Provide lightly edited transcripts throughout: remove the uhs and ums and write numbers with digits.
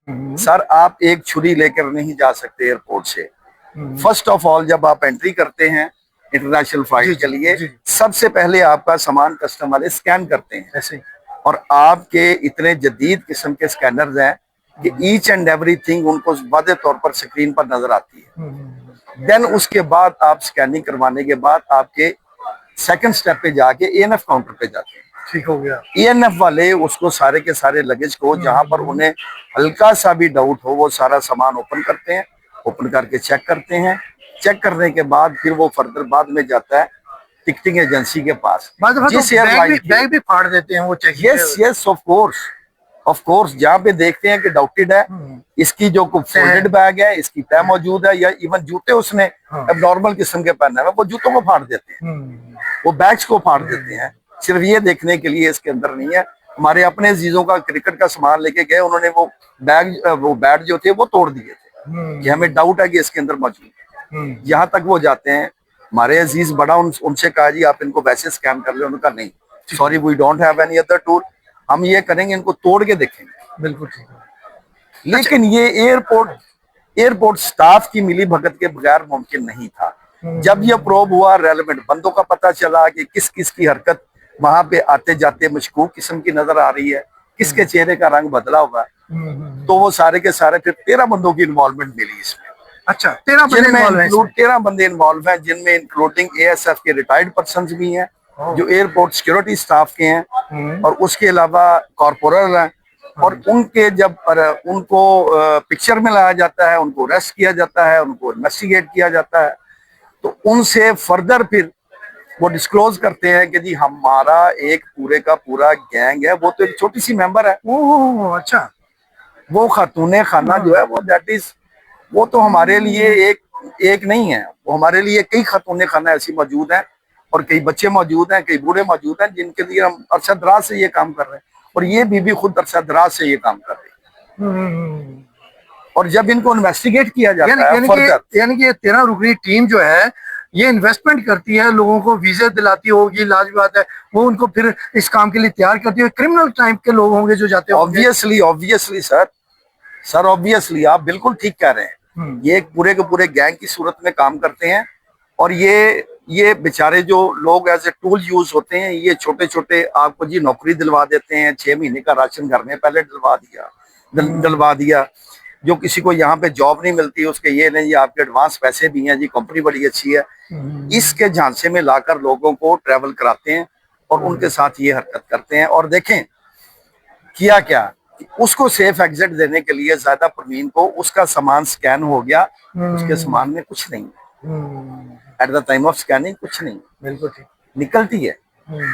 Sir आप एक छुरी लेकर नहीं जा सकते एयरपोर्ट से। फर्स्ट ऑफ ऑल जब आप एंट्री करते हैं इंटरनेशनल फ्लाइट के लिए, सबसे पहले आपका सामान कस्टम वाले स्कैन करते हैं ऐसे, और आपके इतने जदीद किस्म के स्कैनर्स हैं कि ईच एंड एवरीथिंग उनको वादे तौर पर स्क्रीन पर नजर आती है। देन उसके बाद आप स्कैनिंग करवाने के बाद आपके सेकंड स्टेप पे जाके एएनएफ काउंटर पे जाते हैं। ठीक हो गया। एएनएफ वाले उसको सारे के सारे लगेज को जहां पर उन्हें हल्का सा भी डाउट हो वो सारा सामान ओपन करते हैं, ओपन करके चेक करते हैं। चेक करने के बाद फिर वो फर्दर बाद में जाता है टिकटिंग एजेंसी के पास, जिस बैग भी फाड़ देते हैं वो check. Yes yes of course जहाँ पे देखते हैं कि डाउटेड है, इसकी जो फोल्डेड बैग है इसकी तय मौजूद है, या इवन जूते उसने एबनॉर्मल किस्म के पहने हैं, वो जूतों को फाड़ देते हैं, वो बैग्स को फाड़ देते हैं। सिर्फ ये देखने के लिए इसके अंदर नहीं है। हमारे अपने अजीजों का क्रिकेट का सामान लेके गए, उन्होंने वो बैट जो थे वो तोड़ दिए थे कि हमें डाउट है कि इसके अंदर मौजूद है। यहाँ तक वो जाते हैं, हमारे अजीज बड़ा उनसे कहा जी आप इनको वैसे स्कैन कर ले, उनका नहीं, sorry we don't have any other tool, हम ये करेंगे इनको तोड़ के देखेंगे। बिल्कुल ठीक है। लेकिन ये एयरपोर्ट स्टाफ की मिली भगत के बगैर मुमकिन नहीं था। जब ये प्रोब हुआ, रेलेवेंट बंदों का पता चला कि किस किस की हरकत वहां पे आते जाते मशकूक किस्म की नजर आ रही है, किसके चेहरे का रंग बदला हुआ, तो वो सारे के सारे फिर 13 बंदों की इन्वॉल्वमेंट मिली इसमें। अच्छा, 13 बंदे इन्वॉल्व हैं, जिनमें इंक्लूडिंग एएसएफ के रिटायर्ड पर्सन भी हैं जो एयरपोर्ट सिक्योरिटी स्टाफ के हैं, और उसके अलावा कॉर्पोरल हैं। और उनके जब उनको पिक्चर में लाया जाता है, उनको अरेस्ट किया जाता है, उनको इन्वेस्टिगेट किया जाता है, तो उनसे फर्दर फिर वो डिस्क्लोज करते हैं कि जी हमारा एक पूरे का पूरा गैंग है, वो तो एक छोटी सी मेंबर है। ओह अच्छा, वो खातूने खाना जो है वो दैट इज, वो तो हमारे लिए एक नहीं है, वो हमारे लिए कई खातूने खाना ऐसी मौजूद हैं, और कई बच्चे मौजूद हैं, कई बूढ़े मौजूद हैं, जिनके लिए हम अरसा दराज से ये काम कर रहे हैं, और ये बीबी खुद अरसा दराज से ये काम कर रही है। और जब इनको इन्वेस्टिगेट किया जाता है फर्दर, यानी कि 13 रुकनी टीम जो है ये इन्वेस्टमेंट करती है, लोगों को वीजे दिलाती होगी, लाजमी बात है, वो उनको फिर इस काम के लिए तैयार करती है। क्रिमिनल टाइप के लोग होंगे जो जाते हैं। ऑब्वियसली सर ऑब्वियसली आप बिल्कुल ठीक कह रहे हैं। ये एक पूरे के पूरे गैंग की सूरत में काम करते हैं, और ये बेचारे जो लोग एज ए टूल यूज होते हैं, ये छोटे छोटे आपको जी नौकरी दिलवा देते हैं, 6 महीने का राशन घर में पहले दिलवा दिया। जो किसी को यहाँ पे जॉब नहीं मिलती उसके ये नहीं, ये आपके एडवांस पैसे भी हैं जी, कंपनी बड़ी अच्छी है, इसके झांसे में लाकर लोगों को ट्रेवल कराते हैं और उनके साथ ये हरकत करते हैं। और देखें किया क्या, उसको सेफ एग्जिट देने के लिए ज्यादा परवीन को उसका सामान स्कैन हो गया, उसके सामान में कुछ नहीं, at the time of scanning कुछ नहीं, बिल्कुल ठीक निकलती है,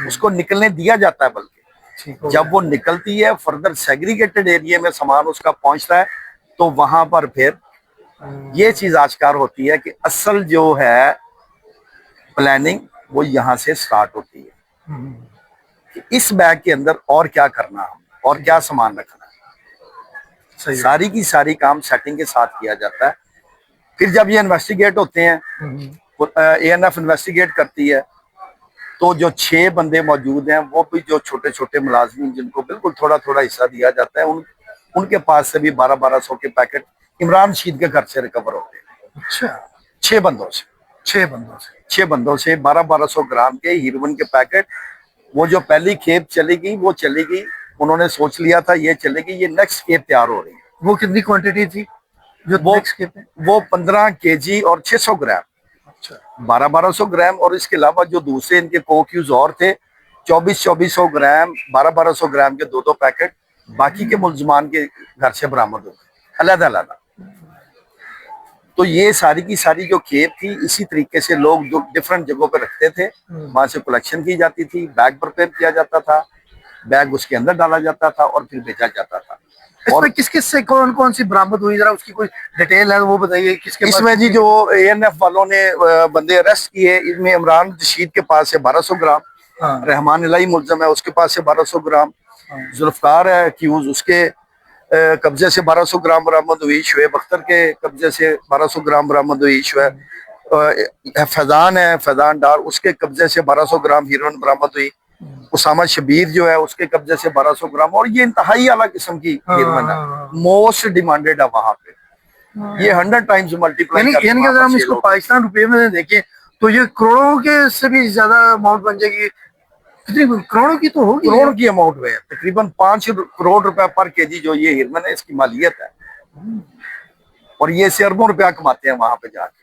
उसको निकलने दिया जाता है, बल्कि जब वो निकलती है फर्दर सेग्रीगेटेड एरिया में सामान उसका पहुंचता है, तो वहां पर फिर ये चीज आश्कार होती है कि असल जो है प्लानिंग वो यहां से स्टार्ट होती है कि इस बैग के अंदर और क्या करना है और क्या सामान रखना है। सारी की सारी काम सेटिंग के साथ किया जाता है। फिर जब ये इन्वेस्टिगेट होते हैं, एएनएफ इन्वेस्टिगेट करती है, तो जो 6 बंदे मौजूद हैं वो भी जो छोटे छोटे मुलाजिम जिनको बिल्कुल थोड़ा थोड़ा हिस्सा दिया जाता है, उनके पास से भी 1200 के पैकेट इमरान शीद के घर से रिकवर होते हैं। अच्छा, 6 बंदों से 1200 ग्राम के हीरोइन के पैकेट। वो जो पहली खेप चली गई वो चली गई, उन्होंने सोच लिया था ये चलेगी, ये नेक्स्ट खेप तैयार हो रही है। वो कितनी क्वांटिटी थी जो नेक्स्ट खेप है? वो 15 केजी और 600 ग्राम। अच्छा, 1200 ग्राम, और इसके अलावा जो दूसरे इनके कोक्यूज और थे 2400 ग्राम, 1200 ग्राम के 2 पैकेट बाकी के मुलजमान के घर से बरामद हो गए अलग-अलग। तो ये सारी की सारी जो खेप थी, इसी तरीके से लोग जो डिफरेंट जगहों पर रखते थे, वहां से कलेक्शन की जाती थी, बैग प्रिपेयर किया जाता था, बैग उसके अंदर डाला जाता था और फिर बेचा जाता था। और किस किस से कौन कौन सी बरामद हुई, जरा उसकी कोई डिटेल है वो बताइए। किसके इसमें जी जो एएनएफ वालों ने बंदे अरेस्ट किए, इसमें इमरान रशीद के पास से 1200 ग्राम, रहमान इलाही मुल्जम है उसके पास से 1200 ग्राम, जुल्फकार है एक्यूज उसके कब्जे से 1200 ग्राम बरामद हुई, शुएब अख्तर के कब्जे से 1200 ग्राम बरामद हुई, फैजान है, फैजान डार, उसके कब्जे से 1200 ग्राम हीरोइन बरामद हुई, उसामा शबीर जो है उसके कब्जे से 1200 ग्राम, और ये इंतहाई आला किस्म की हीरमन है, मोस्ट डिमांडेड है वहां पे। ये 100 टाइम्स मल्टीप्लाई यानी कि अगर हम इसको पाकिस्तान रुपए में देखें तो ये करोड़ों के से भी ज्यादा अमाउंट बन जाएगी। कितनी करोड़ों की तो होगी, करोड़ की अमाउंट में है, तकरीबन 5 करोड़ रुपए पर केजी जो ये हिरमन है इसकी मालियत है, और ये से अरबों रुपया कमाते हैं वहां पे जाके।